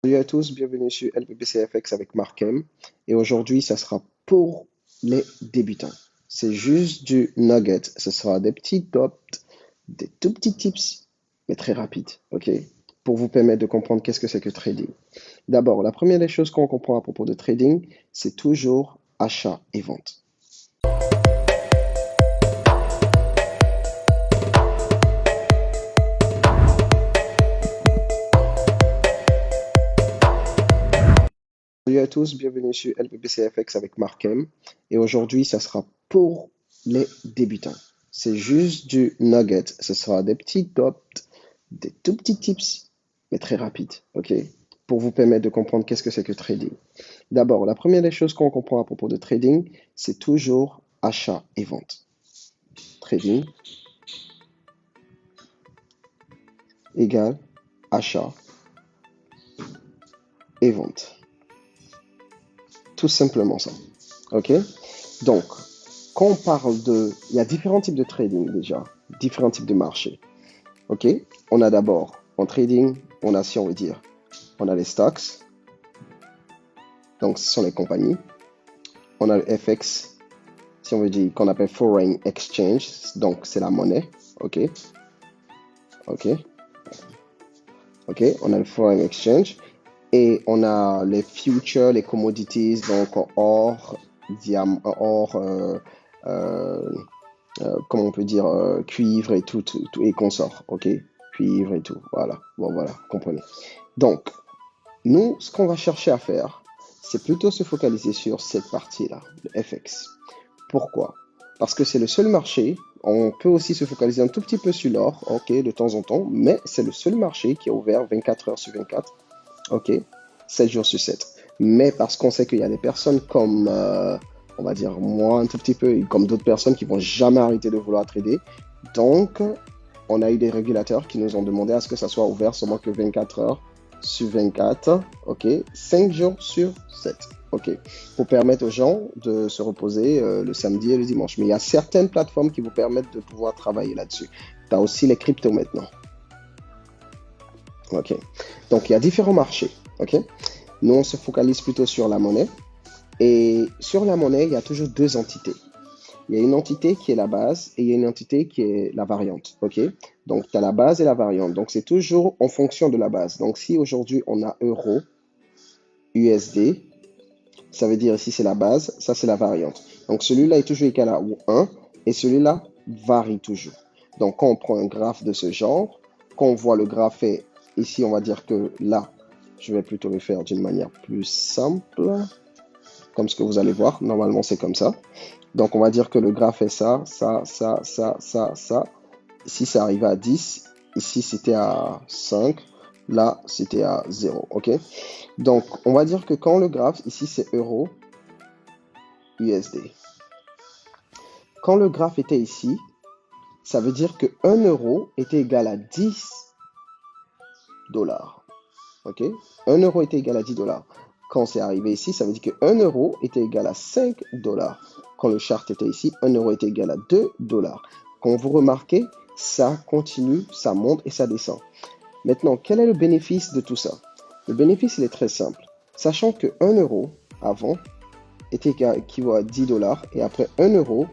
Salut à tous, bienvenue sur LPPCFX avec Mark M. Et aujourd'hui, ça sera pour les débutants. C'est juste du nugget. Ce sera des petits tops, des tout petits tips, mais très rapides, ok? Pour vous permettre de comprendre qu'est-ce que c'est que trading. D'abord, la première des choses qu'on comprend à propos de trading, c'est toujours achat et vente. Salut à tous, bienvenue sur LPPCFX avec Mark M. Et aujourd'hui, ça sera pour les débutants. C'est juste du nugget. Ce sera des petits tops, des tout petits tips, mais très rapides, ok? Pour vous permettre de comprendre qu'est-ce que c'est que trading. D'abord, la première des choses qu'on comprend à propos de trading, c'est toujours achat et vente. Trading égale achat et vente. Tout simplement ça. Ok? Donc, quand on parle de... Il y a différents types de trading déjà, différents types de marchés. Ok? On a d'abord, en trading, on a, si on veut dire, on a les stocks. Donc, ce sont les compagnies. On a le FX, si on veut dire, qu'on appelle Foreign Exchange. Donc, c'est la monnaie. Ok? Ok? Ok? On a le Foreign Exchange. Et on a les futures, les commodities, donc or, diamant, or, comment on peut dire, cuivre et tout et consorts, ok? Cuivre et tout, voilà. Bon, voilà, vous comprenez. Donc, nous, ce qu'on va chercher à faire, c'est plutôt se focaliser sur cette partie-là, le FX. Pourquoi? Parce que c'est le seul marché. On peut aussi se focaliser un tout petit peu sur l'or, ok, de temps en temps, mais c'est le seul marché qui est ouvert 24 heures sur 24. Ok, 7 jours sur 7. Mais parce qu'on sait qu'il y a des personnes comme, on va dire moi un tout petit peu, comme d'autres personnes qui vont jamais arrêter de vouloir trader. Donc, on a eu des régulateurs qui nous ont demandé à ce que ça soit ouvert seulement que 24 heures sur 24. Ok, 5 jours sur 7. Ok, pour permettre aux gens de se reposer le samedi et le dimanche. Mais il y a certaines plateformes qui vous permettent de pouvoir travailler là-dessus. Tu as aussi les cryptos maintenant. Ok, donc il y a différents marchés. Ok, nous on se focalise plutôt sur la monnaie. Et sur la monnaie, il y a toujours deux entités. Il y a une entité qui est la base et il y a une entité qui est la variante. Ok, donc tu as la base et la variante. Donc c'est toujours en fonction de la base. Donc si aujourd'hui on a euro, USD, ça veut dire ici c'est la base, ça c'est la variante. Donc celui-là est toujours égal à 1 et celui-là varie toujours. Donc quand on prend un graphe de ce genre, quand on voit le graphe est ici, on va dire que là, je vais plutôt le faire d'une manière plus simple, comme ce que vous allez voir. Normalement, c'est comme ça. Donc, on va dire que le graphe est ça, ça, ça, ça, ça, ça. Ici, ça arrive à 10. Ici, c'était à 5. Là, c'était à 0. OK? Donc, on va dire que quand le graphe, ici, c'est euro, USD. Quand le graphe était ici, ça veut dire que 1 euro était égal à 10 dollars. Ok, 1 euro était égal à 10 dollars. Quand c'est arrivé ici, ça veut dire que 1 euro était égal à 5 dollars. Quand le chart était ici, 1 euro était égal à 2 dollars. Quand vous remarquez, ça continue, ça monte et ça descend. Maintenant, quel est le bénéfice de tout ça? Le bénéfice, il est très simple. Sachant que 1 euro avant était équivaut à 10 dollars et après 1 euro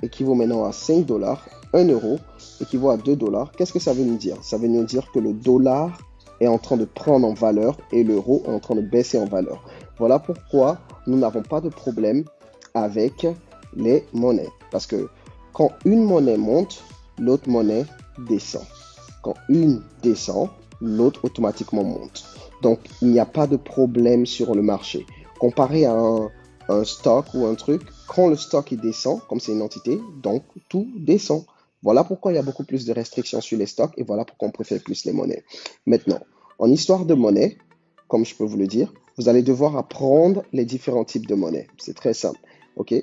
équivaut maintenant à 5 dollars, 1 euro équivaut à 2 dollars. Qu'est-ce que ça veut nous dire? Ça veut nous dire que le dollar est en train de prendre en valeur et l'euro est en train de baisser en valeur. Voilà pourquoi nous n'avons pas de problème avec les monnaies. Parce que quand une monnaie monte, l'autre monnaie descend. Quand une descend, l'autre automatiquement monte. Donc, il n'y a pas de problème sur le marché. Comparé à un stock ou un truc, quand le stock il descend, comme c'est une entité, donc tout descend. Voilà pourquoi il y a beaucoup plus de restrictions sur les stocks et voilà pourquoi on préfère plus les monnaies. Maintenant, en histoire de monnaie, comme je peux vous le dire, vous allez devoir apprendre les différents types de monnaie. C'est très simple. Ok,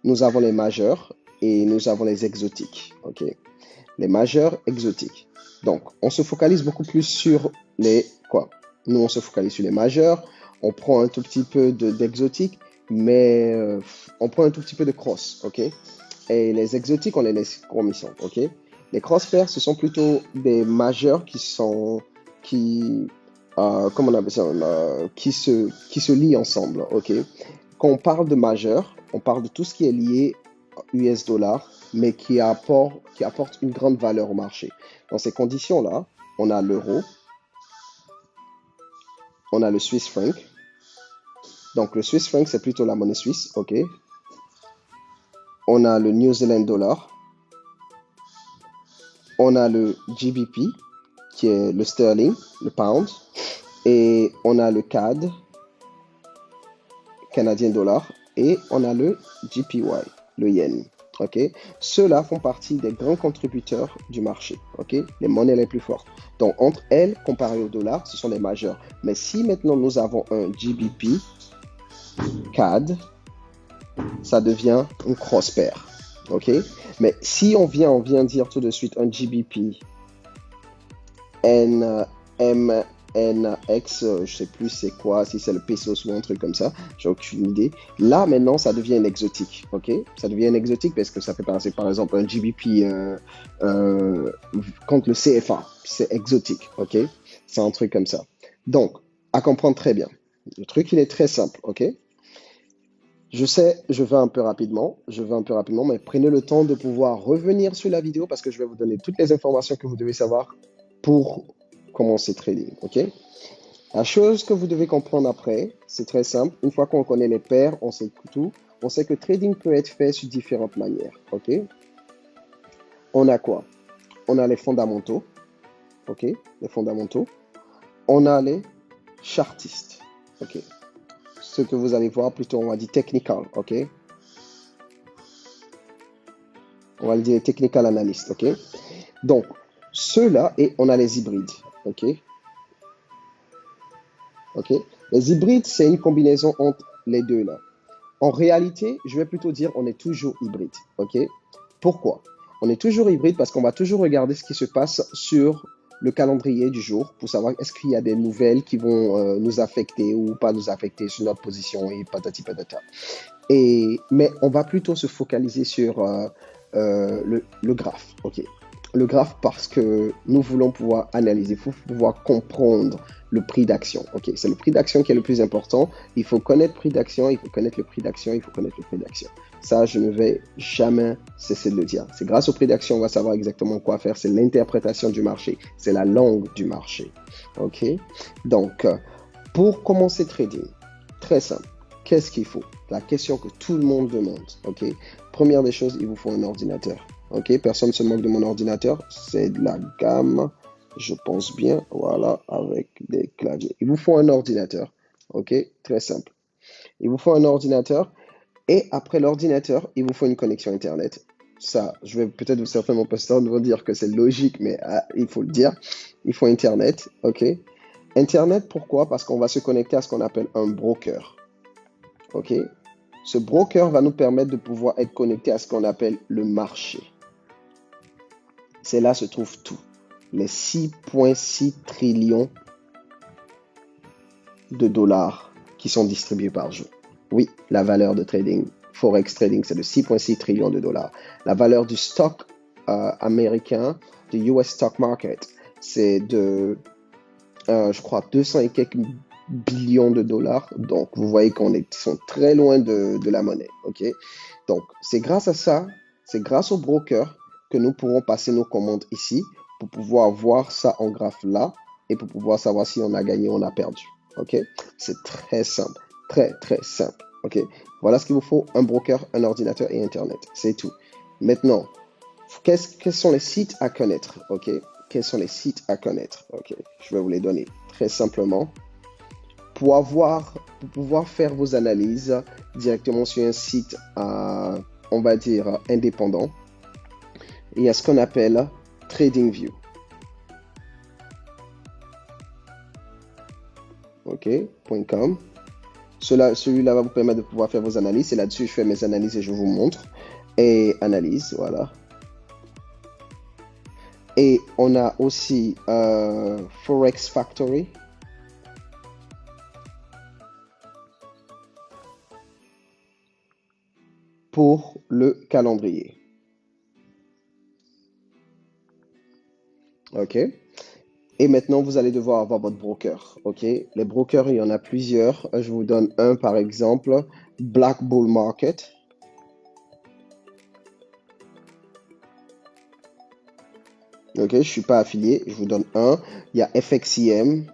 nous avons les majeurs et nous avons les exotiques. Ok, les majeurs exotiques. Donc, on se focalise beaucoup plus sur les quoi? Nous, on se focalise sur les majeurs. On prend un tout petit peu d'exotiques, mais on prend un tout petit peu de cross. Ok, et les exotiques, on les laisse comme ils sont. Ok, les cross pairs, ce sont plutôt des majeurs qui comment on appelle ça, qui se lient ensemble, ok? Quand on parle de majeur, on parle de tout ce qui est lié US dollar, mais qui apporte une grande valeur au marché. Dans ces conditions-là, on a l'euro, on a le Swiss franc. Donc le Swiss franc, c'est plutôt la monnaie suisse, ok? On a le New Zealand dollar, on a le GBP, qui est le sterling, le pound, et on a le CAD, canadien dollar, et on a le JPY, le yen. Ok, ceux-là font partie des grands contributeurs du marché. Ok, les monnaies les plus fortes. Donc entre elles, comparées au dollar, ce sont les majeurs. Mais si maintenant nous avons un GBP, CAD, ça devient une cross pair. Ok, mais si on vient dire tout de suite un GBP, NMNX, je sais plus c'est quoi, si c'est le pesos ou un truc comme ça, j'ai aucune idée. Là, maintenant, ça devient un exotique, ok? Ça devient un exotique parce que ça fait passer, par exemple, un GBP contre le CFA. C'est exotique, ok? C'est un truc comme ça. Donc, à comprendre très bien. Le truc, il est très simple, ok? Je sais, je vais un peu rapidement, mais prenez le temps de pouvoir revenir sur la vidéo parce que je vais vous donner toutes les informations que vous devez savoir pour commencer trading, ok? La chose que vous devez comprendre après, c'est très simple. Une fois qu'on connaît les paires, on sait tout. On sait que trading peut être fait sur différentes manières, ok? On a quoi? On a les fondamentaux, ok? Les fondamentaux. On a les chartistes, ok? Ce que vous allez voir plutôt, on va dire technical, ok? On va le dire technical analyst, ok? Donc, ceux-là, et on a les hybrides, ok? Ok? Les hybrides, c'est une combinaison entre les deux là. En réalité, je vais plutôt dire on est toujours hybride, ok? Pourquoi? On est toujours hybride parce qu'on va toujours regarder ce qui se passe sur le calendrier du jour pour savoir est-ce qu'il y a des nouvelles qui vont nous affecter ou pas nous affecter sur notre position et patati patata. Mais on va plutôt se focaliser sur le graphe, ok? Le graphe parce que nous voulons pouvoir analyser, il faut pouvoir comprendre le prix d'action, ok? C'est le prix d'action qui est le plus important. Il faut connaître le prix d'action, il faut connaître le prix d'action, il faut connaître le prix d'action. Ça, je ne vais jamais cesser de le dire. C'est grâce au prix d'action qu'on va savoir exactement quoi faire. C'est l'interprétation du marché, c'est la langue du marché, ok? Donc, pour commencer trading, très simple. Qu'est-ce qu'il faut? La question que tout le monde demande, ok? Première des choses, il vous faut un ordinateur, ok? Personne ne se moque de mon ordinateur, c'est de la gamme, je pense bien, voilà, avec des claviers. Il vous faut un ordinateur, ok? Très simple. Il vous faut un ordinateur et après l'ordinateur, il vous faut une connexion Internet. Ça, je vais peut-être certainement pas vous dire que c'est logique, mais il faut le dire. Il faut Internet, ok? Internet, pourquoi? Parce qu'on va se connecter à ce qu'on appelle un broker. Ok? Ce broker va nous permettre de pouvoir être connecté à ce qu'on appelle le marché. C'est là se trouve tout. Les 6,6 trillions de dollars qui sont distribués par jour. Oui, la valeur de trading, Forex trading, c'est de 6,6 trillions de dollars. La valeur du stock américain, du US stock market, c'est de, je crois, 200 et quelques billions de dollars. Donc, vous voyez qu'on sont très loin de la monnaie. Ok? Donc, c'est grâce à ça, c'est grâce au broker que nous pourrons passer nos commandes ici pour pouvoir voir ça en graphe là et pour pouvoir savoir si on a gagné ou on a perdu. Ok? C'est très simple. Très, très simple. Ok? Voilà ce qu'il vous faut, un broker, un ordinateur et Internet. C'est tout. Maintenant, quels sont les sites à connaître? Ok? Quels sont les sites à connaître? Ok? Je vais vous les donner très simplement. Pour pouvoir faire vos analyses directement sur un site, on va dire, indépendant, il y a ce qu'on appelle TradingView. OK, .com. Celui-là va vous permettre de pouvoir faire vos analyses. C'est là-dessus que je fais mes analyses et je vous montre. Et analyse, voilà. Et on a aussi Forex Factory. Pour le calendrier. OK. Et maintenant, vous allez devoir avoir votre broker, ok? Les brokers, il y en a plusieurs. Je vous donne un par exemple, Black Bull Market. Ok, je suis pas affilié, je vous donne un. Il y a FXCM.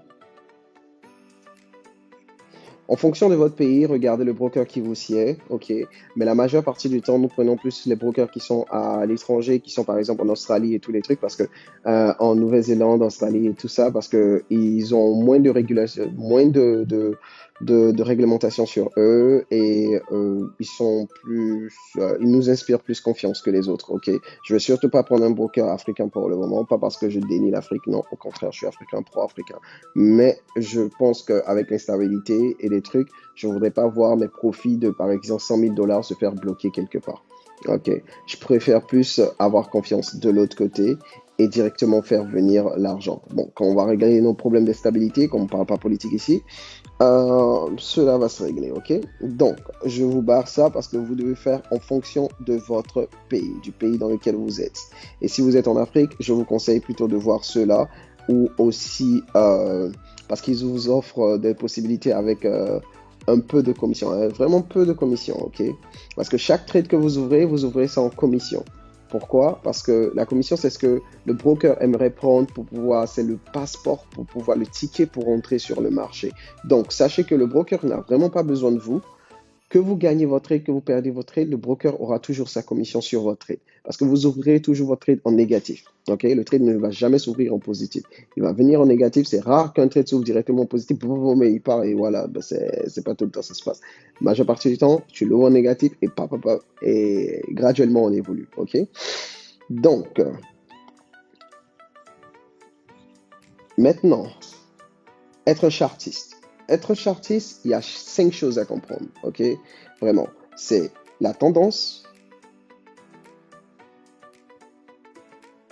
En fonction de votre pays, regardez le broker qui vous sied, ok. Mais la majeure partie du temps, nous prenons plus les brokers qui sont à l'étranger, qui sont par exemple en Australie et tous les trucs, parce que en Nouvelle-Zélande, Australie et tout ça, parce que ils ont moins de régulation, moins de réglementation sur eux et ils sont plus, ils nous inspirent plus confiance que les autres, ok. Je vais surtout pas prendre un broker africain pour le moment, pas parce que je dénie l'Afrique, non, au contraire, je suis africain, pro-africain. Mais je pense qu'avec l'instabilité et les trucs, je ne voudrais pas voir mes profits de, par exemple, 100 000 dollars se faire bloquer quelque part. Ok, je préfère plus avoir confiance de l'autre côté et directement faire venir l'argent. Bon, quand on va régler nos problèmes de stabilité, comme on ne parle pas politique ici, cela va se régler, ok? Donc, je vous barre ça parce que vous devez faire en fonction de votre pays, du pays dans lequel vous êtes. Et si vous êtes en Afrique, je vous conseille plutôt de voir cela ou aussi parce qu'ils vous offrent des possibilités avec un peu de commission, vraiment peu de commission, ok? Parce que chaque trade que vous ouvrez ça en commission. Pourquoi? Parce que la commission, c'est ce que le broker aimerait prendre pour pouvoir, c'est le passeport pour pouvoir, le ticket pour entrer sur le marché. Donc, sachez que le broker n'a vraiment pas besoin de vous. Que vous gagnez votre trade, que vous perdez votre trade, le broker aura toujours sa commission sur votre trade. Parce que vous ouvrirez toujours votre trade en négatif. Ok, le trade ne va jamais s'ouvrir en positif. Il va venir en négatif. C'est rare qu'un trade s'ouvre directement en positif, mais il part et voilà. Ben c'est pas tout le temps ça se passe. La majeure partie du temps, tu l'ouvres en négatif et graduellement on évolue. Ok, donc maintenant, être un chartiste. Être chartiste, il y a 5 choses à comprendre, ok? Vraiment, c'est la tendance,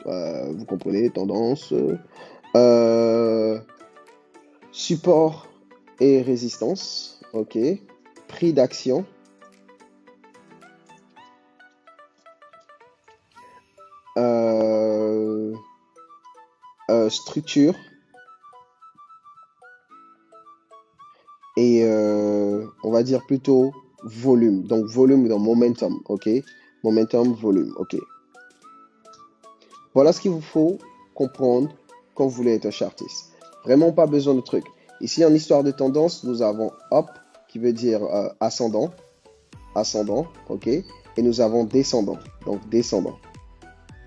vous comprenez, tendance, euh, support et résistance, ok? Prix d'action, euh, structure et on va dire plutôt volume. Donc volume dans momentum, ok? Momentum, volume, ok? Voilà ce qu'il vous faut comprendre quand vous voulez être un chartiste. Vraiment pas besoin de trucs. Ici, en histoire de tendance, nous avons up, qui veut dire ascendant, ascendant, ok? Et nous avons descendant, donc descendant,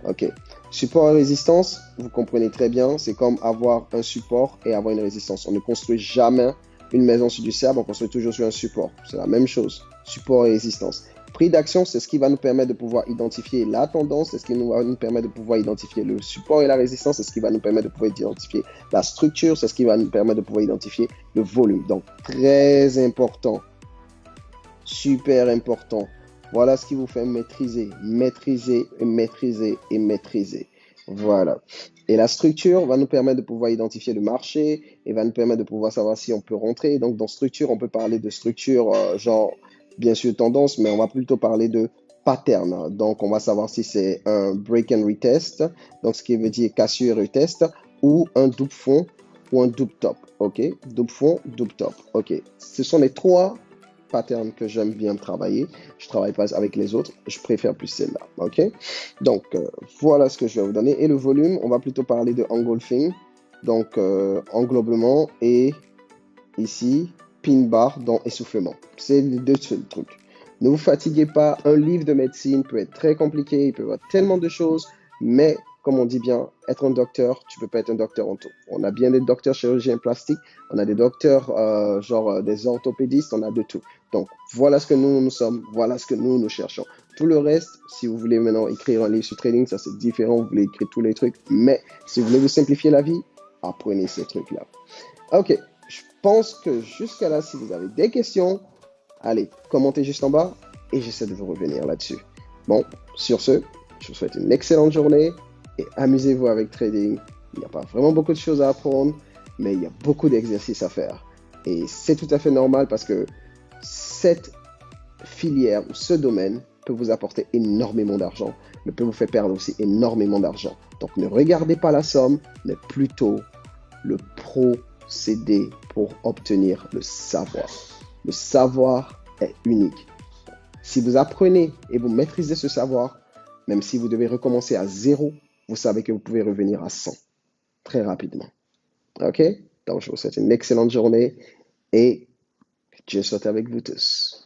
ok? Support et résistance, vous comprenez très bien, c'est comme avoir un support et avoir une résistance. On ne construit jamais une maison sur du sable, on construit toujours sur un support. C'est la même chose, support et résistance. Prix d'action, c'est ce qui va nous permettre de pouvoir identifier la tendance, c'est ce qui va nous permettre de pouvoir identifier le support et la résistance, c'est ce qui va nous permettre de pouvoir identifier la structure, c'est ce qui va nous permettre de pouvoir identifier le volume. Donc, très important, super important. Voilà ce qui vous fait maîtriser, maîtriser et maîtriser et maîtriser. Voilà. Et la structure va nous permettre de pouvoir identifier le marché et va nous permettre de pouvoir savoir si on peut rentrer. Donc, dans structure, on peut parler de structure genre bien sûr tendance, mais on va plutôt parler de pattern. Donc, on va savoir si c'est un break and retest, donc ce qui veut dire cassure et retest, ou un double fond ou un double top. OK? Double fond, double top. OK. Ce sont les 3 patterns que j'aime bien travailler. Je ne travaille pas avec les autres. Je préfère plus celle-là. OK? Donc, voilà ce que je vais vous donner. Et le volume, on va plutôt parler de engulfing. Donc, englobement et ici, pin bar dans essoufflement. C'est les 2 seuls trucs. Ne vous fatiguez pas. Un livre de médecine peut être très compliqué. Il peut y avoir tellement de choses. Mais, comme on dit bien, être un docteur, tu peux pas être un docteur en tout. On a bien des docteurs chirurgiens plastiques. On a des docteurs, genre des orthopédistes. On a de tout. Donc, voilà ce que nous sommes. Voilà ce que nous cherchons. Tout le reste, si vous voulez maintenant écrire un livre sur trading, ça c'est différent. Vous voulez écrire tous les trucs. Mais, si vous voulez vous simplifier la vie, apprenez ces trucs-là. Ok. Je pense que jusqu'à là, si vous avez des questions, allez, commentez juste en bas et j'essaie de vous revenir là-dessus. Bon, sur ce, je vous souhaite une excellente journée et amusez-vous avec trading. Il n'y a pas vraiment beaucoup de choses à apprendre, mais il y a beaucoup d'exercices à faire. Et c'est tout à fait normal parce que cette filière ou ce domaine peut vous apporter énormément d'argent, mais peut vous faire perdre aussi énormément d'argent. Donc ne regardez pas la somme, mais plutôt le procédé pour obtenir le savoir. Le savoir est unique. Si vous apprenez et vous maîtrisez ce savoir, même si vous devez recommencer à 0, vous savez que vous pouvez revenir à 100 très rapidement. OK? Donc, je vous souhaite une excellente journée et Dieu soit avec vous tous.